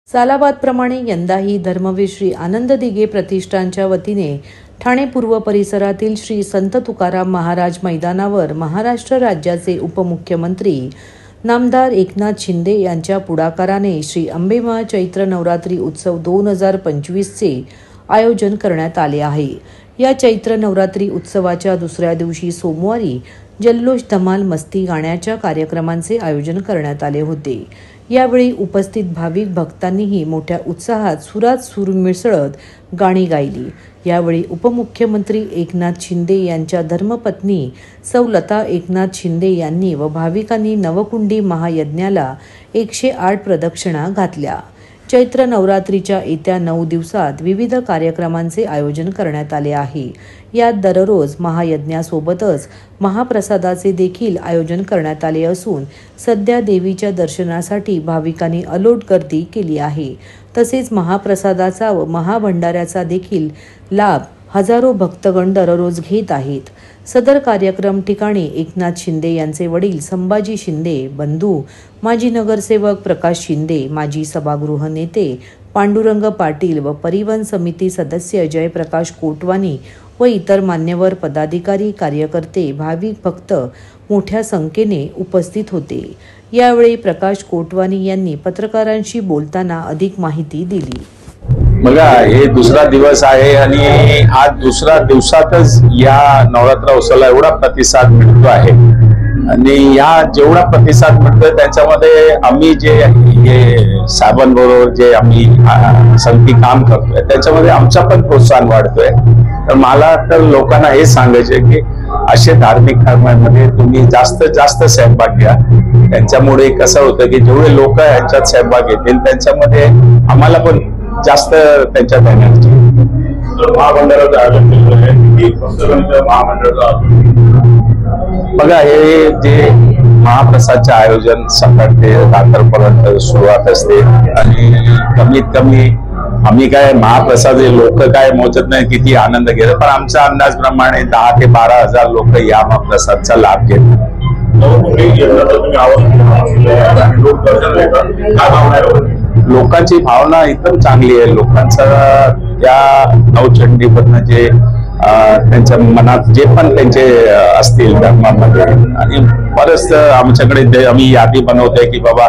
सालाबादप्रमाणे यंदाही धर्मवीर श्री आनंद दिघे प्रतिष्ठानच्या वतीने ठाणे पूर्व परिसरातील श्री संत तुकाराम महाराज मैदानावर महाराष्ट्र राज्याचे उपमुख्यमंत्री नामदार एकनाथ शिंदे यांच्या पुढाकाराने श्री अंबेमा चैत्र नवरात्री उत्सव 2025 चे आयोजन करण्यात आले आहे। या चैत्र नवरात्री उत्सवाच्या दुसऱ्या दिवशी सोमवारी जल्लोष धमाल मस्ती गाण्याच्या कार्यक्रमांचे आयोजन करण्यात आले होते। यावेळी उपस्थित भाविक भक्तांनीही मोठ्या उत्साहात सुरात सूर मिसळत गाणी गायली। यावेळी उपमुख्यमंत्री एकनाथ शिंदे यांच्या धर्मपत्नी सौ लता एकनाथ शिंदे यांनी व भाविकांनी नवकुंडी महायज्ञाला 108 प्रदक्षिणा घातल्या। चैत्र नवरात्रीच्या येत्या 9 दिवसात विविध कार्यक्रमांचे आयोजन करण्यात आले आहे। यात दररोज महायज्ञासोबतच महाप्रसादाचे देखील आयोजन करण्यात आले असून सध्या देवीच्या दर्शनासाठी भाविकांनी अलोट गर्दी केली आहे। तसेच महाप्रसादाचा व महाभंडाऱ्याचा देखील लाभ हजारो भक्तगण दररोज घेत आहेत। सदर कार्यक्रम ठिकाणी एकनाथ शिंदे यांचे वडील संभाजी शिंदे, बंधू माजी नगरसेवक प्रकाश शिंदे, माजी सभागृह नेते पांडुरंग पाटील व परिवहन समिती सदस्य जयप्रकाश कोटवानी व इतर मान्यवर पदाधिकारी, कार्यकर्ते, भाविक भक्त मोठ्या संख्येने उपस्थित होते। यावेळी प्रकाश कोटवानी यांनी पत्रकारांशी बोलताना अधिक माहिती दिली। बघा, हे दुसरा दिवस आहे आणि आज दुसऱ्या दिवसातच या नवरात्र उत्सवाला एवढा प्रतिसाद मिळतो आहे आणि या जेवढा प्रतिसाद मिळतोय त्याच्यामध्ये आम्ही जे साहेबांबरोबर जे आम्ही संगती काम करतोय त्याच्यामध्ये आमचा पण प्रोत्साहन वाढतोय। तर मला तर लोकांना हे सांगायचे की असे धार्मिक कर्मांमध्ये तुम्ही जास्तीत जास्त सहभाग घ्या। त्यांच्यामुळे कसं होतं की जेवढे लोक यांच्यात सहभाग घेतील त्यांच्यामध्ये आम्हाला पण जास्त त्यांच्या देण्याची महामंडळाचं आयोजन केलं आहे की फक्त बघा, हे जे महाप्रसादचे आयोजन सकाळ ते रात्रपर्यंत सुरुवात असते आणि कमीत कमी आम्ही काय महाप्रसाद लोक काय मोजत नाही किती आनंद घेतात, पण आमच्या अंदाजप्रमाणे 10 ते 12 हजार लोक या महाप्रसादचा लाभ घेतात। लोकांची भावना एकदम चांगली आहे। लोकांचा त्या नवचंडीमधनं जे त्यांच्या मनात जे पण त्यांचे असतील धर्मामध्ये आणि बरंच आमच्याकडे आम्ही यादी बनवतोय की बाबा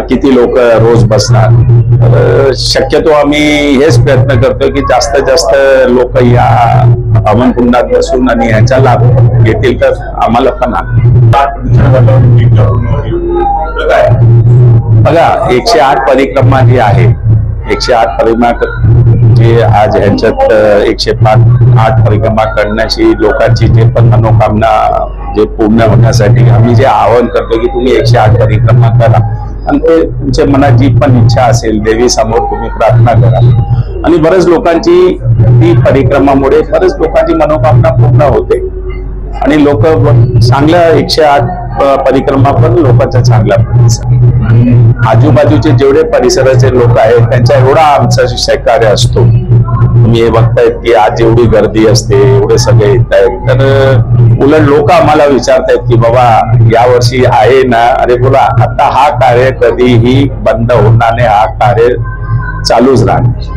किती लोक रोज बसणार। शक्यतो आम्ही हेच प्रयत्न करतोय की जास्तीत जास्त लोक या हवनकुंडात बसून आणि ह्याचा लाभ घेतील तर आम्हाला पण बघा 108 परिक्रमा जी आहे 108 परिक्रमा जे आज ह्यांच्यात 108 परिक्रमा करण्याची लोकांची जे पण मनोकामना जे पूर्ण होण्यासाठी आम्ही जे आवाहन करतो की तुम्ही 108 परिक्रमा करा आणि ते तुमच्या मनात जी पण इच्छा असेल देवी समोर तुम्ही प्रार्थना करा आणि बरेच लोकांची ती परिक्रमामुळे बरेच लोकांची मनोकामना पूर्ण होते आणि लोक चांगल्या 108 परिक्रमा पण लोकांचा चांगला प्रतिसाद। आजूबाजूचे जेवढे परिसराचे लोक आहेत त्यांचा एवढा आमचा सहकार्य असतो। तुम्ही हे बघतायत की आज एवढी गर्दी असते, एवढे सगळे येत आहेत, तर उलट लोक आम्हाला विचारतायत की बाबा यावर्षी आहे ना? अरे बोला, आता हा कार्य कधीही बंद होणार नाही, हा कार्य चालूच राहणार।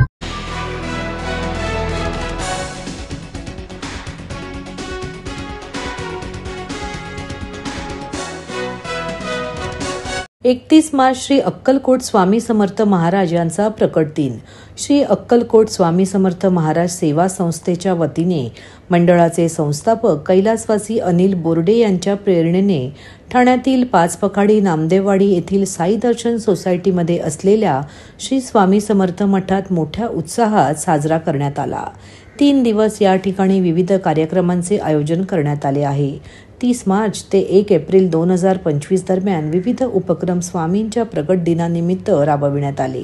31 मार्च श्री अक्कलकोट स्वामी समर्थ महाराज यांचा प्रकट दिन। श्री अक्कलकोट स्वामी समर्थ महाराज सेवा संस्थेच्या वतीने मंडळाचे संस्थापक कैलासवासी अनिल बोर्डे यांच्या प्रेरणेने ठाण्यातील पाचपखाडी नामदेववाडी येथील साई दर्शन सोसायटीमध्ये असलेल्या श्री स्वामी समर्थ मठात मोठ्या उत्साहात साजरा करण्यात आला। 3 दिवस या ठिकाणी विविध कार्यक्रमांचे आयोजन करण्यात आले आहे। 30 मार्च ते 1 एप्रिल 2025 दरम्यान विविध उपक्रम स्वामींच्या प्रकट दिनानिमित्त राबविण्यात आले।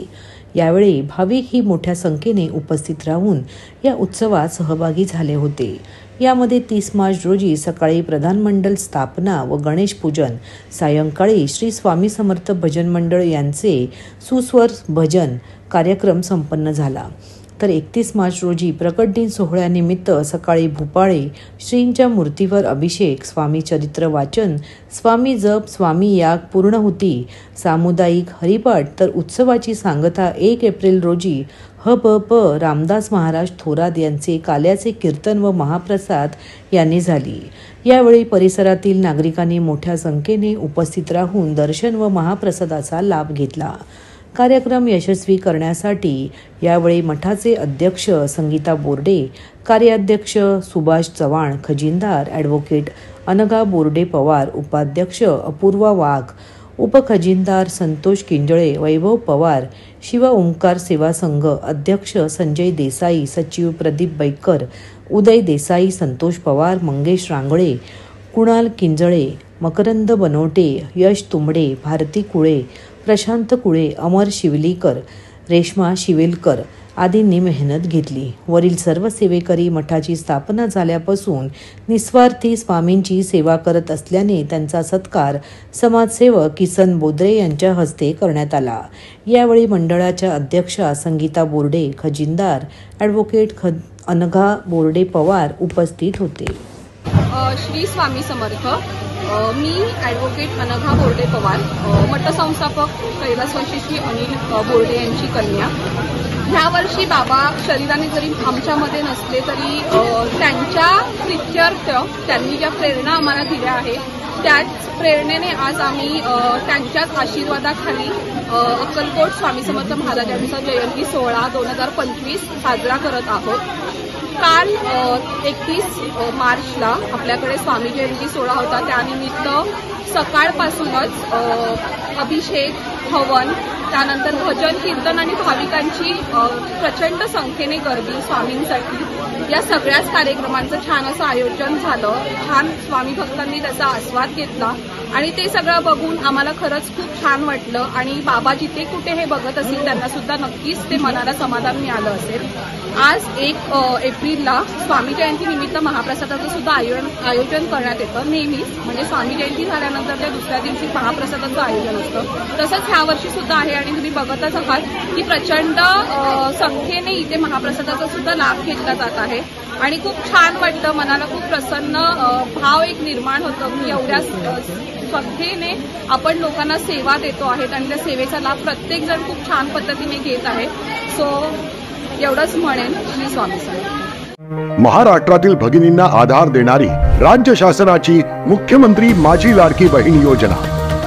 यावेळी भाविक ही मोठ्या संख्येने उपस्थित राहून या उत्सवात सहभागी झाले होते। यामध्ये 30 मार्च रोजी सकाळी प्रधानमंडळ स्थापना व गणेश पूजन, सायंकाळी श्री स्वामी समर्थ भजन मंडळ यांचे सुस्वर भजन कार्यक्रम संपन्न झाला. तर 31 मार्च रोजी प्रकट दिन सोहळ्यानिमित्त सकाळी भूपाळे श्रींच्या मूर्तीवर अभिषेक, स्वामी चरित्र वाचन, स्वामी जप, स्वामी याग, पूर्णहुती, सामुदायिक हरिपाठ तर उत्सवाची सांगता 1 एप्रिल रोजी ह.प.प. रामदास महाराज थोरात यांचे काल्याचे कीर्तन व महाप्रसाद यांनी झाली. यावेळी परिसरातील नागरिकांनी मोठ्या संख्येने उपस्थित राहून दर्शन व महाप्रसादाचा लाभ घेतला. कार्यक्रम यशस्वी करण्यासाठी यावेळी मठाचे अध्यक्ष संगीता बोर्डे, कार्याध्यक्ष सुभाष चव्हाण, खजिनदार ॲडव्होकेट अनघा बोर्डे पवार, उपाध्यक्ष अपूर्वा वाघ, उपखजिनदार संतोष किंजळे, वैभव पवार, शिव ओंकार सेवा संघ अध्यक्ष संजय देसाई, सचिव प्रदीप बैकर, उदय देसाई, संतोष पवार, मंगेश रांगळे, कुणाल किंजळे, मकरंद बनवटे, यश तुंबडे, भारती कुळे, प्रशांत कुळे, अमर शिवलीकर, रेश्मा शिवेलकर आदींनी मेहनत घेतली. वरील सर्व सेवेकरी मठाची स्थापना झाल्यापासून निस्वार्थी स्वामींची सेवा करत असल्याने त्यांचा सत्कार समाजसेवक किसन बोद्रे यांच्या हस्ते करण्यात आला. यावेळी मंडळाच्या अध्यक्षा संगीता बोर्डे, खजिनदार ॲडव्होकेट अनघा बोर्डे पवार उपस्थित होते. श्री स्वामी समर्थ. मी ॲडव्होकेट अनघा बोर्डे पवार, मठसंस्थापक कैलासवासी श्री अनिल बोर्डे यांची कन्या. ह्या वर्षी बाबा शरीराने जरी आमच्यामध्ये नसले तरी त्यांच्या प्रित्यर्थ त्यांनी ज्या प्रेरणा आम्हाला दिल्या आहेत त्याच प्रेरणेने आज आम्ही त्यांच्याच आशीर्वादाखाली अक्कलकोट स्वामी समर्थ महाराजांचा जयंती सोहळा 2025 साजरा करत आहोत. काल 31 मार्चला आपल्याकडे स्वामी जयंती सोहळा होता. त्यानिमित्त सकाळपासूनच अभिषेक, हवन, त्यानंतर भजन कीर्तन आणि भाविकांची प्रचंड संख्येने गर्दी स्वामींसाठी या सगळ्याच कार्यक्रमांचं छान असं आयोजन झालं. छान स्वामी भक्तांनी त्याचा आस्वाद घेतला आणि ते सगळं बघून आम्हाला खरंच खूप छान वाटलं. आणि बाबा जिथे कुठे हे बघत असतील त्यांना सुद्धा नक्कीच ते मनाला समाधान मिळालं असेल. आज 1 एप्रिलला स्वामी जयंती निमित्त महाप्रसादाचं सुद्धा आयोजन करण्यात येतं. नेहमीच म्हणजे स्वामी जयंती झाल्यानंतर त्या दुसऱ्या दिवशी महाप्रसादाचं आयोजन असतं. तसंच ह्या वर्षी सुद्धा आहे आणि तुम्ही बघतच आहात की प्रचंड संख्येने इथे महाप्रसादाचा सुद्धा लाभ घेतला जात आहे आणि खूप छान वाटतं. मनाला खूप प्रसन्न भाव एक निर्माण होतं की एवढ्या संख्येने आपण लोकांना सेवा देतो आहेत आणि त्या सेवेचा लाभ प्रत्येकजण खूप छान पद्धतीने घेत आहे. सो एवढंच म्हणेन. श्री स्वामी समर्थ. महाराष्ट्रातील भगिनींना आधार देणारी राज्य शासनाची मुख्यमंत्री माझी लाडकी बहीण योजना.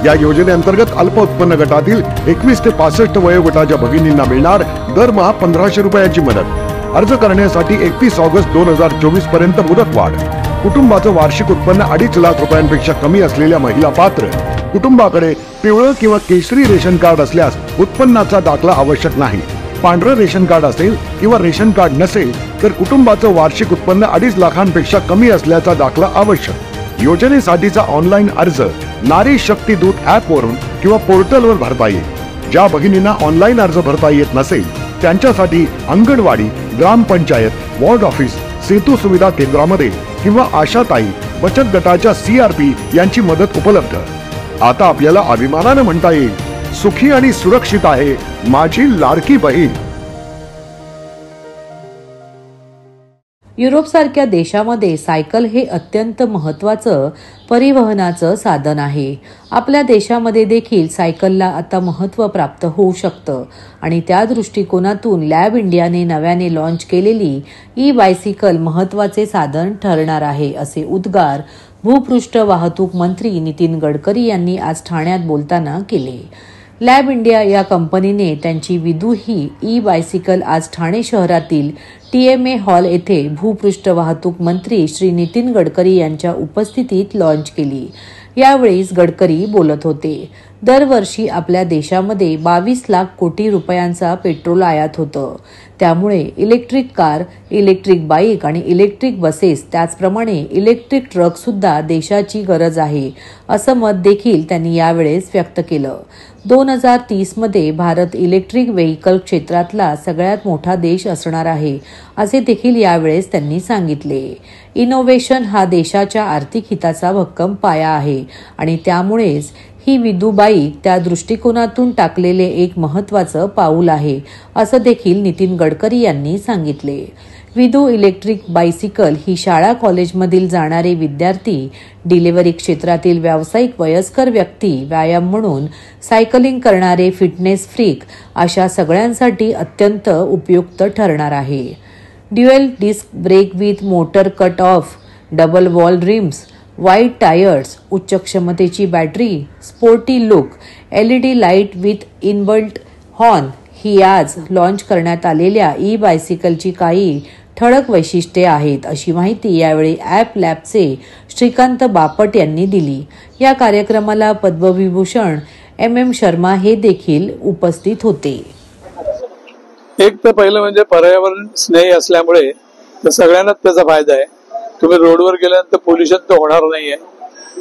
या योजनेअंतर्गत अल्प उत्पन्न गटातील 21 ते 65 वयोगटाच्या भगिनींना मिळणार दरमहा 1500 रुपयाची मदत. अर्ज करण्यासाठी 31 ऑगस्ट 2024 पर्यंत मुदतवाढ. कुटुंबाचं वार्षिक उत्पन्न 2.5 लाख रुपयांपेक्षा कमी असलेल्या महिला पात्र. कुटुंबाकडे पिवळं किंवा केशरी रेशन कार्ड असल्यास उत्पन्नाचा दाखला आवश्यक नाही. पांढरं रेशन कार्ड असेल किंवा रेशन कार्ड नसेल तर कुटुंबाचं वार्षिक उत्पन्न 2.5 लाखांपेक्षा कमी असल्याचा दाखला आवश्यक. योजनेसाठीचा ऑनलाईन अर्ज नारी शक्ती दूत ॲपवरून किंवा पोर्टलवर भरता येईल. ज्या भगिनींना ऑनलाईन अर्ज भरता येत नसेल त्यांच्यासाठी अंगणवाडी, ग्रामपंचायत, वॉर्ड ऑफिस, सेतू सुविधा केंद्रामध्ये किंवा आशाताई बचत गटाच्या CRP यांची मदत उपलब्ध. आता आपल्याला अभिमानाने म्हणता येईल, सुखी आणि सुरक्षित आहे माझी लाडकी बहीण. युरोपसारख्या देशामध्ये सायकल हे अत्यंत महत्त्वाचं परिवहनाचं साधन आहे. आपल्या देशामध्ये देखील सायकलला आता महत्त्व प्राप्त होऊ शकतं आणि त्या दृष्टिकोनातून लॅब इंडियाने नव्याने लॉन्च केलेली ई-बायसिकल महत्त्वाचे साधन ठरणार आहे, असे उद्गार भूपृष्ठ वाहतूक मंत्री नितीन गडकरी यांनी आज ठाण्यात बोलताना केले. लॅब इंडिया या कंपनीने त्यांची विदुही ई-बायसिकल आज ठाणे शहरातील TMA हॉल येथे भूपृष्ठ वाहतूक मंत्री श्री नितीन गडकरी यांच्या उपस्थितीत लॉन्च केली. यावेळी गडकरी बोलत होते. दरवर्षी आपल्या देशामध्ये 22 लाख कोटी रुपयांचा पेट्रोल आयात होतं. त्यामुळे इलेक्ट्रिक कार, इलेक्ट्रिक बाईक आणि इलेक्ट्रिक बसेस त्याचप्रमाणे इलेक्ट्रिक ट्रक सुद्धा देशाची गरज आहे, असं मत देखील त्यांनी यावेळेस व्यक्त केलं. 2030 मध्ये भारत इलेक्ट्रिक व्हेकल क्षेत्रातला सगळ्यात मोठा देश असणार आहे असे देखील यावेळेस त्यांनी सांगितले. इनोव्हेशन हा देशाच्या आर्थिक हिताचा भक्कम पाया आहे आणि त्यामुळेच ही विदू बाईक त्या दृष्टिकोनातून टाकलेले एक महत्त्वाचं पाऊल आहे असं देखील नितीन गडकरी यांनी सांगितले. विदू इलेक्ट्रिक बायसिकल ही शाळा कॉलेजमधील जाणारे विद्यार्थी, डिलिव्हरी क्षेत्रातील व्यावसायिक वयस्कर व्यक्ती, व्यायाम म्हणून सायकलिंग करणारे फिटनेस फ्रीक अशा सगळ्यांसाठी अत्यंत उपयुक्त ठरणार आहे. Dual disc brake with motor cut off, double wall rims, wide tyres, उच्च क्षमतेची battery, sporty look, LED light with inbuilt horn ही आज लॉन्च करण्यात आलेल्या ई बायसिकलची काही ठळक वैशिष्ट्ये आहेत अशी माहिती यावेळी ॲप लॅबचे श्रीकांत बापट यांनी दिली. या कार्यक्रमाला पद्मविभूषण MM शर्मा हे देखील उपस्थित होते. एक तर पहिलं म्हणजे पर्यावरण स्नेही असल्यामुळे सगळ्यांनाच त्याचा फायदा आहे. तुम्ही रोडवर गेल्यानंतर पोल्युशन तर होणार नाहीये.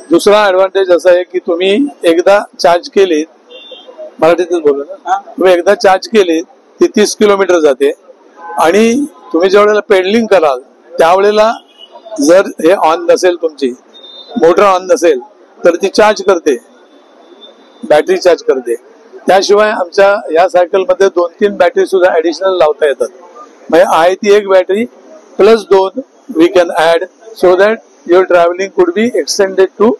दुसरा ऍडव्हान्टेज असा आहे की तुम्ही एकदा चार्ज केली, मराठीतच बोलू ना, तुम्ही एकदा चार्ज केली ती 30 किलोमीटर जाते आणि तुम्ही ज्या वेळेला पेडलिंग कराल त्यावेळेला जर हे ऑन नसेल, तुमची मोटर ऑन नसेल तर ती चार्ज करते, बॅटरी चार्ज करते. त्याशिवाय आमच्या या सायकलमध्ये 2-3 बॅटरी सुद्धा ऍडिशनल लावता येतात. म्हणजे आहे ती एक battery plus 2 we can add so that your travelling could be extended to,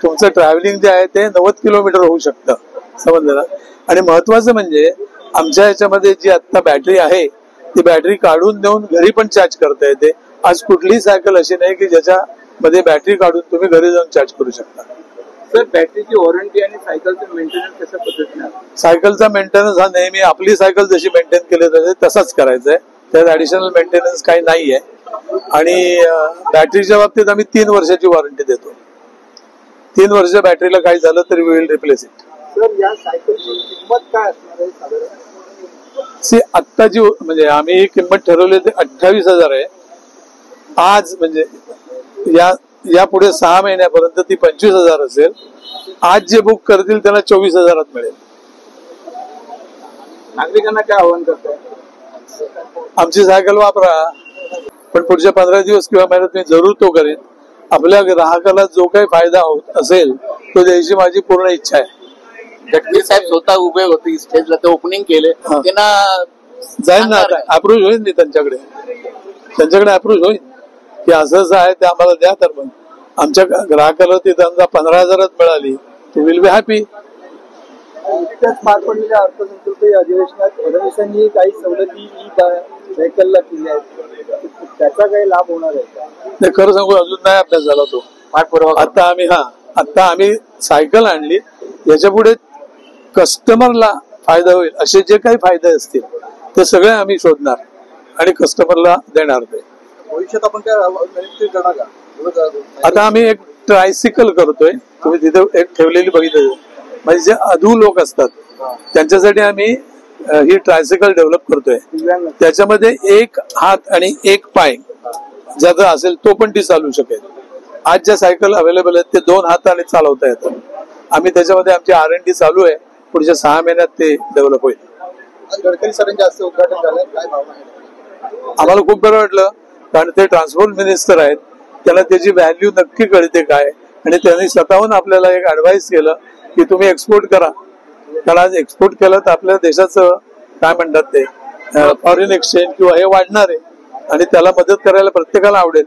तुमचं ट्रॅव्हलिंग जे आहे ते 90 किलोमीटर होऊ शकतं, समजलं ना. आणि महत्वाचं म्हणजे आमच्या याच्यामध्ये जी आता बॅटरी आहे ती बॅटरी काढून देऊन घरी पण चार्ज करता येते. आज कुठलीही सायकल अशी नाही की ज्याच्यामध्ये बॅटरी काढून तुम्ही घरी जाऊन चार्ज करू शकता. सर, बॅटरीची वॉरंटी आणि सायकलचं मेंटेनन्स कशा पद्धतीने? सायकलचा मेंटेनन्स हा नेहमी आपली सायकल जशी मेंटेन केली जाते तसाच करायचा आहे. त्यात ऍडिशनल मेंटेनन्स काही नाहीये. आणि बॅटरीच्या बाबतीत आम्ही 3 वर्षाची वॉरंटी देतो. 3 वर्ष बॅटरीला काही झालं तरी we will replace it. Sir, या सायकलची किंमत काय असणार आहे साधारण? आत्ताची म्हणजे आम्ही किंमत ठरवली ते 28,000 आहे. आज म्हणजे या पुढे 6 महिन्यापर्यंत ती 25,000 असेल. आज जे बुक करतील त्यांना 24,000 मिळेल. नागरिकांना काय आव्हान करताय? आमची सायकल वापरा, पण पुढच्या 15 दिवस किंवा महिन्यात मी जरूर तो करेन. आपल्या ग्राहकाला जो काही फायदा होत असेल तो द्यायची माझी पूर्ण इच्छा आहे. गडकरी साहेब स्वतः उभे होते स्टेजला, ते ओपनिंग केले, त्यांना जाईल ना, अप्रूव्ह होईल मी त्यांच्याकडे अप्रूव्ह होईल की असं आहे ते आम्हाला द्या. तर मग आमच्या ग्राहकाला ती त्यांना 15,000 मिळाली ती विल बी हॅपी. नुकत्याच पार पडलेल्या अर्थसंकल्पीय अधिवेशनात फडणवीसांनी काही सवलती ई व्हेकलला केल्या आहेत, त्याचा काही लाभ होणार आहे का? नाही, खरं सांगू अजून नाही अभ्यास झाला तो पाठपुरावा. आता आम्ही सायकल आणली, याच्या पुढे कस्टमरला फायदा होईल असे जे काही फायदे असतील ते सगळे आम्ही शोधणार आणि कस्टमरला देणार. ते भविष्यात आपण काय करणार का? आता आम्ही एक ट्रायसिकल करतोय, तुम्ही तिथे एक ठेवलेली बघितली, म्हणजे जे अधू लोक असतात त्यांच्यासाठी आम्ही ही ट्रायसिकल डेव्हलप करतोय. त्याच्यामध्ये एक हात आणि एक पाय ज्याचा असेल तो पण ती चालू शकेल. आज ज्या सायकल अवेलेबल आहेत ते 2 हाताने चालवता येतात. आम्ही त्याच्यामध्ये आमची R&D चालू आहे. पुढच्या 6 महिन्यात ते डेव्हलप होईल. गडकरी सरांचे असं उद्घाटन झालं, काय भावना आहे? आम्हाला खूप बरं वाटलं, कारण ते ट्रान्सपोर्ट मिनिस्टर आहेत, त्यांना त्याची व्हॅल्यू नक्की कळते काय. आणि त्यांनी स्वतःहून आपल्याला एक ऍडवाइस केलं की तुम्ही एक्सपोर्ट करा, कारण आज एक्सपोर्ट केलं तर आपल्या देशाचं काय म्हणतात ते फॉरेन एक्सचेंज किंवा हे वाढणार आहे आणि त्याला मदत करायला प्रत्येकाला आवडेल.